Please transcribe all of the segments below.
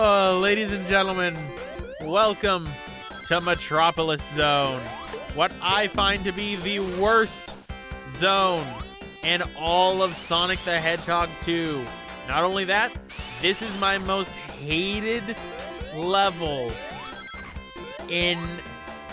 Oh, ladies and gentlemen, welcome to Metropolis Zone, what I find to be the worst zone in all of Sonic the Hedgehog 2. Not only that, this is my most hated level in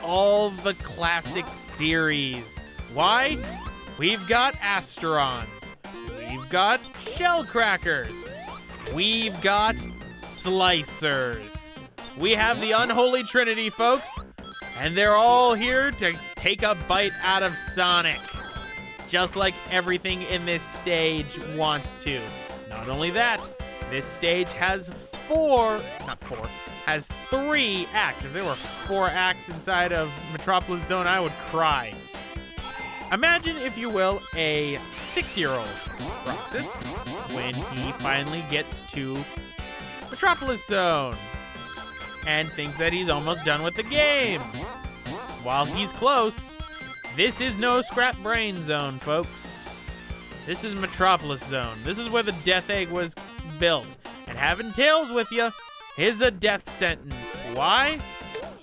all the classic series. Why? We've got Asterons, we've got Shellcrackers, we've got Slicers. We have the unholy trinity, folks, and they're all here to take a bite out of Sonic, just like everything in this stage wants to. Not only that, this stage has has 3 acts. If there were 4 acts inside of Metropolis Zone, I would cry. Imagine, if you will, a 6-year-old Roxas when he finally gets to Metropolis Zone and thinks that he's almost done with the game. While he's close, this is no scrap brain zone, folks. This is Metropolis Zone. This is where the Death Egg was built. And having Tails with you is a death sentence. Why?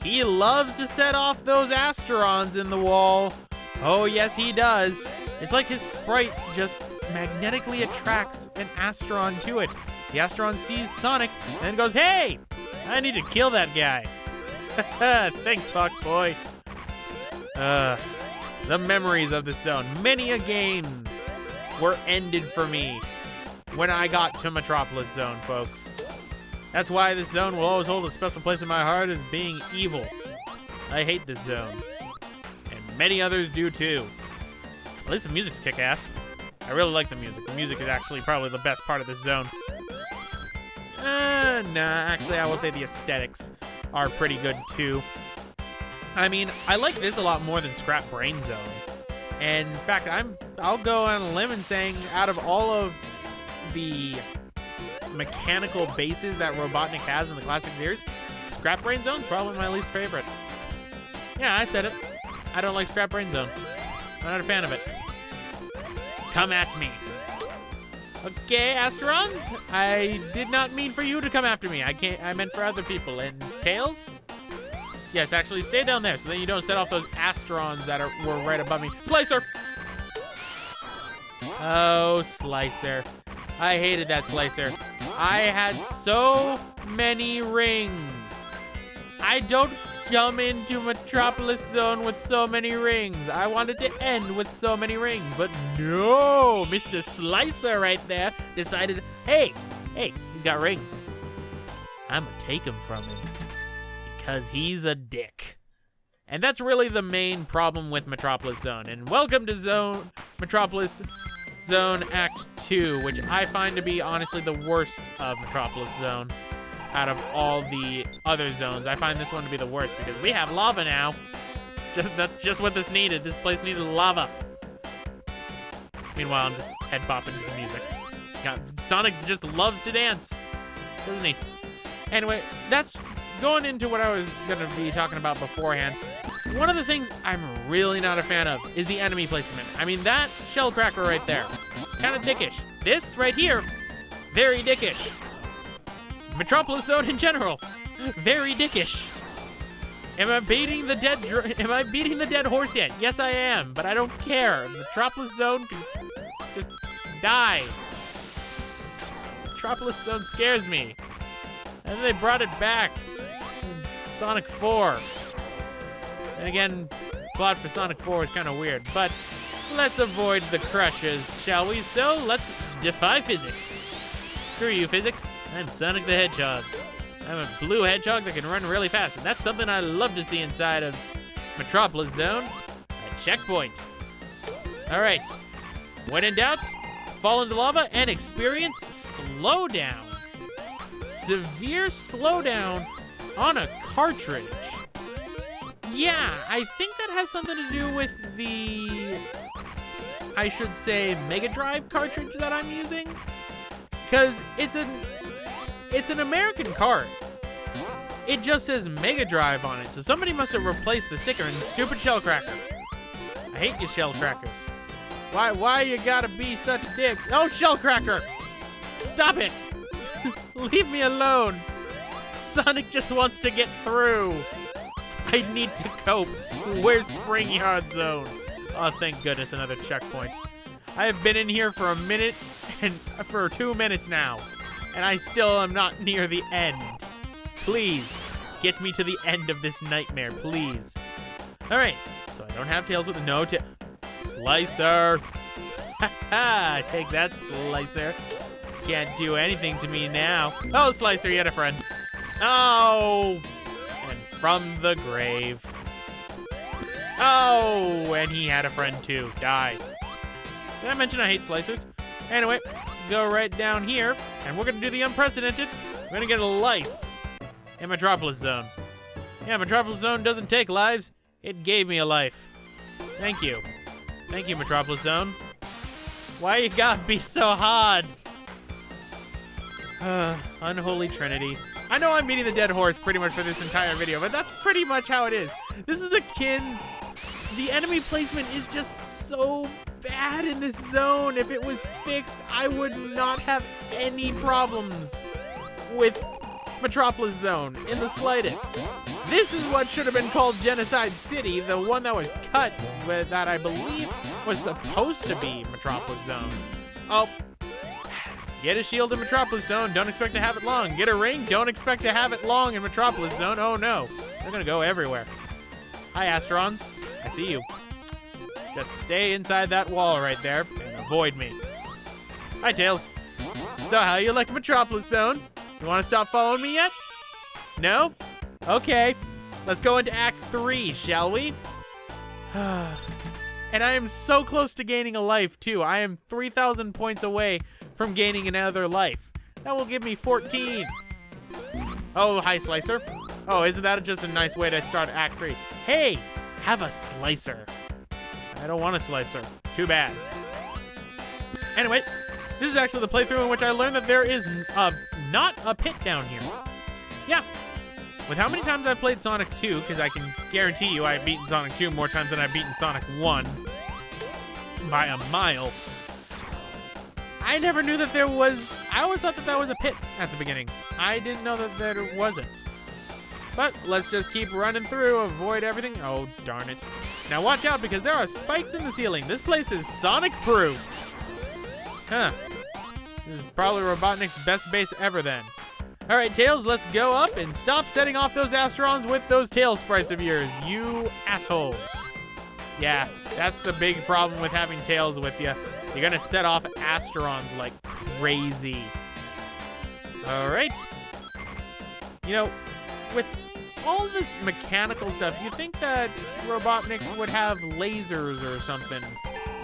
He loves to set off those Asterons in the wall. Oh, yes, he does. It's like his sprite just magnetically attracts an Asteron to it. The Asteron sees Sonic and goes, "Hey, I need to kill that guy." Thanks, Fox Boy. The memories of this zone. Many a games were ended for me when I got to Metropolis Zone, folks. That's why this zone will always hold a special place in my heart as being evil. I hate this zone. And many others do too. At least the music's kick-ass. I really like the music. The music is actually probably the best part of this zone. Actually, I will say the aesthetics are pretty good too. I mean, I like this a lot more than Scrap Brain Zone. And in fact, I'll go on a limb in saying out of all of the mechanical bases that Robotnik has in the classic series, Scrap Brain Zone's probably my least favorite. Yeah, I said it. I don't like Scrap Brain Zone. I'm not a fan of it. Come at me. Okay, Asterons, I did not mean for you to come after me. I meant for other people. And Tails? Yes, actually, stay down there so that you don't set off those Asterons that were right above me. Slicer! Oh, Slicer. I hated that Slicer. I had so many rings. I don't come into Metropolis Zone with so many rings. I wanted to end with so many rings, but no, Mr. Slicer right there decided, hey, he's got rings. I'm gonna take them from him because he's a dick. And that's really the main problem with Metropolis Zone. And welcome to Metropolis Zone Act 2, which I find to be honestly the worst of Metropolis Zone. Out of all the other zones, I find this one to be the worst because we have lava now. That's just what this needed. This place needed lava. Meanwhile, I'm just head popping to the music. Sonic just loves to dance, doesn't he? Anyway, that's going into what I was gonna be talking about beforehand. One of the things I'm really not a fan of is the enemy placement. I mean, that Shellcracker right there, kind of dickish. This right here, very dickish. Metropolis Zone in general, very dickish. Am I beating the dead horse yet? Yes, I am, but I don't care. Metropolis Zone can just die. Metropolis Zone scares me. And then they brought it back in Sonic 4. And again, plot for Sonic 4 is kind of weird, but let's avoid the crushes, shall we? So let's defy physics. Screw you, physics. I'm Sonic the Hedgehog. I'm a blue hedgehog that can run really fast, and that's something I love to see inside of Metropolis Zone. A checkpoint. All right. When in doubt, fall into lava and experience slowdown. Severe slowdown on a cartridge. Yeah, I think that has something to do with the, I should say, Mega Drive cartridge that I'm using. Because it's an American cart. It just says Mega Drive on it, so somebody must have replaced the sticker in stupid Shellcracker. I hate you, Shellcrackers. Why you gotta be such a dick? Oh, Shellcracker! Stop it! Leave me alone! Sonic just wants to get through. I need to cope. Where's Spring Yard Zone? Oh, thank goodness, another checkpoint. I have been in here for a minute and for 2 minutes now, and I still am not near the end. Please, get me to the end of this nightmare, please. All right, so I don't have Tails with no Slicer. Ha ha, take that, Slicer. Can't do anything to me now. Oh, Slicer, you had a friend. Oh, and from the grave. Oh, and he had a friend too. Die. Did I mention I hate slicers? Anyway, go right down here, and we're gonna do the unprecedented. We're gonna get a life in Metropolis Zone. Yeah, Metropolis Zone doesn't take lives. It gave me a life. Thank you. Thank you, Metropolis Zone. Why you gotta be so hard? Unholy Trinity. I know I'm beating the dead horse pretty much for this entire video, but that's pretty much how it is. This is akin. The enemy placement is just so bad in this zone. If it was fixed, I would not have any problems with Metropolis Zone in the slightest. This is what should have been called Genocide City, the one that was cut, that I believe was supposed to be Metropolis Zone. Oh, get a shield in Metropolis Zone, don't expect to have it long. Get a ring, don't expect to have it long in Metropolis Zone. Oh no, they're gonna go everywhere. Hi, Astrons, I see you. Just stay inside that wall right there and avoid me. Hi, Tails. So how you like Metropolis Zone? You wanna stop following me yet? No? Okay, let's go into Act 3, shall we? And I am so close to gaining a life, too. I am 3,000 points away from gaining another life. That will give me 14. Oh, hi, Slicer. Oh, isn't that just a nice way to start Act 3? Hey, have a Slicer. I don't want a Slicer. Too bad. Anyway, this is actually the playthrough in which I learned that there is not a pit down here. Yeah. With how many times I've played Sonic 2, because I can guarantee you I've beaten Sonic 2 more times than I've beaten Sonic 1 by a mile. I never knew that there was, I always thought that that was a pit at the beginning. I didn't know that there wasn't. But let's just keep running through, avoid everything. Oh, darn it. Now watch out because there are spikes in the ceiling. This place is Sonic proof. Huh. This is probably Robotnik's best base ever then. All right, Tails, let's go up and stop setting off those Astrons with those tail sprites of yours, you asshole. Yeah, that's the big problem with having Tails with you. You're gonna set off Astrons like crazy. All right. You know, with all this mechanical stuff, you'd think that Robotnik would have lasers or something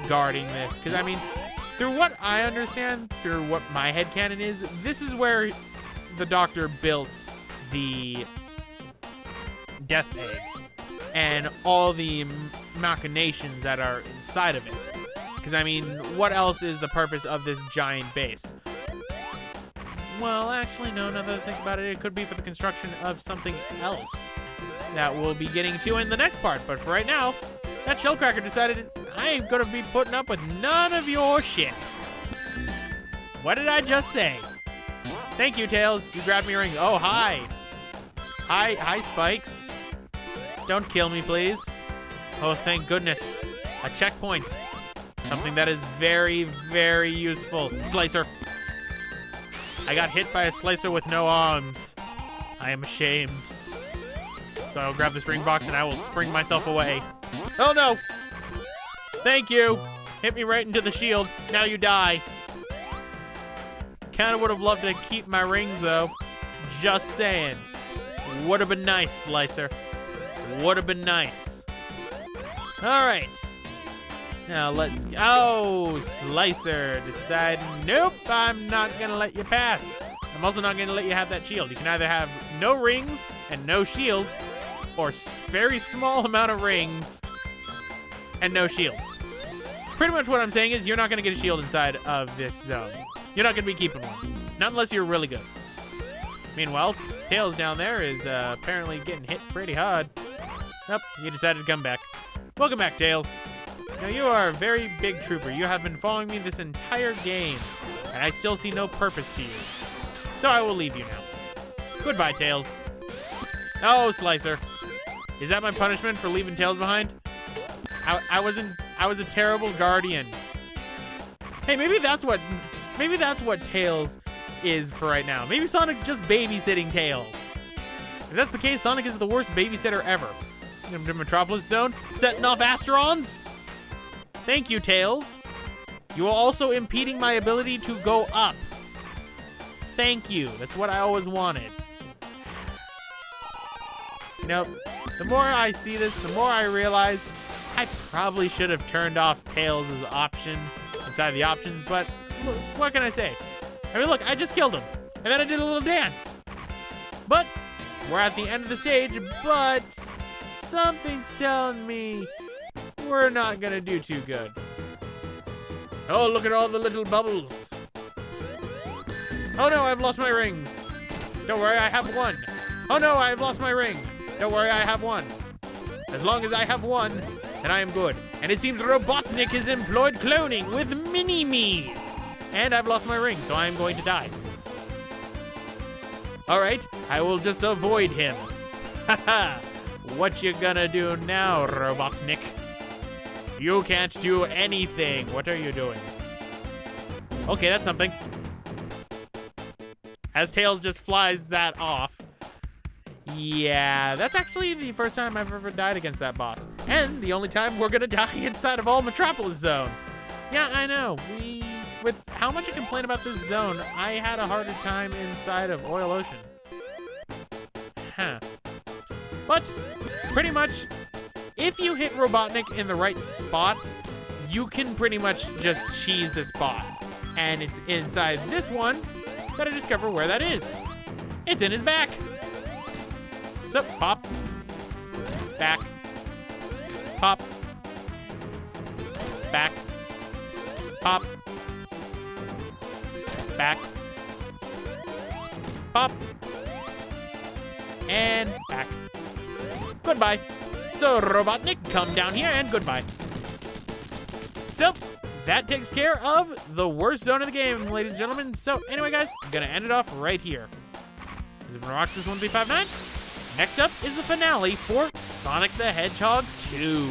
guarding this. Because, I mean, through what I understand, through what my headcanon is, this is where the Doctor built the Death Egg and all the machinations that are inside of it. Because, I mean, what else is the purpose of this giant base? Well, actually, no, now that I think about it, it could be for the construction of something else that we'll be getting to in the next part. But for right now, that Shellcracker decided I ain't gonna be putting up with none of your shit. What did I just say? Thank you, Tails. You grabbed me a ring. Oh, hi. Hi, Spikes. Don't kill me, please. Oh, thank goodness. A checkpoint. Something that is very, very useful. Slicer. I got hit by a Slicer with no arms. I am ashamed. So I will grab this ring box and I will spring myself away. Oh no! Thank you! Hit me right into the shield. Now you die. Kinda would have loved to keep my rings though. Just saying. Would have been nice, Slicer. Would have been nice. Alright. Now let's go. Oh, Slicer decided, nope, I'm not gonna let you pass. I'm also not gonna let you have that shield. You can either have no rings and no shield, or very small amount of rings and no shield. Pretty much what I'm saying is you're not gonna get a shield inside of this zone. You're not gonna be keeping one. Not unless you're really good. Meanwhile, Tails down there is apparently getting hit pretty hard. Nope, he decided to come back. Welcome back, Tails. Now, you are a very big trooper. You have been following me this entire game, and I still see no purpose to you. So I will leave you now. Goodbye, Tails. Oh, Slicer. Is that my punishment for leaving Tails behind? I was a terrible guardian. Hey, maybe that's what Tails is for right now. Maybe Sonic's just babysitting Tails. If that's the case, Sonic is the worst babysitter ever. The Metropolis Zone, setting off Asterons. Thank you, Tails. You are also impeding my ability to go up. Thank you. That's what I always wanted. You know, the more I see this, the more I realize I probably should have turned off Tails' option inside the options, but look, what can I say? I mean, look, I just killed him, and then I did a little dance. But we're at the end of the stage, but something's telling me we're not gonna do too good. Oh, look at all the little bubbles. Oh no, I've lost my rings. Don't worry, I have one. Oh no, I've lost my ring. Don't worry, I have one. As long as I have one, then I am good. And it seems Robotnik has employed cloning with mini-me's. And I've lost my ring, so I am going to die. All right, I will just avoid him. Haha, what you gonna do now, Robotnik? You can't do anything. What are you doing? Okay, that's something. As Tails just flies that off. Yeah, that's actually the first time I've ever died against that boss. And the only time we're gonna die inside of all Metropolis Zone. Yeah, I know. With how much I complain about this zone, I had a harder time inside of Oil Ocean. Huh. But, pretty much, if you hit Robotnik in the right spot, you can pretty much just cheese this boss. And it's inside this one that I discover where that is. It's in his back. So, pop. Back. Pop. Back. Pop. Back. Pop. And back. Goodbye. So, Robotnik, come down here and goodbye. So, that takes care of the worst zone of the game, ladies and gentlemen. So, anyway, guys, I'm gonna end it off right here. This has been Roxas1359. Next up is the finale for Sonic the Hedgehog 2.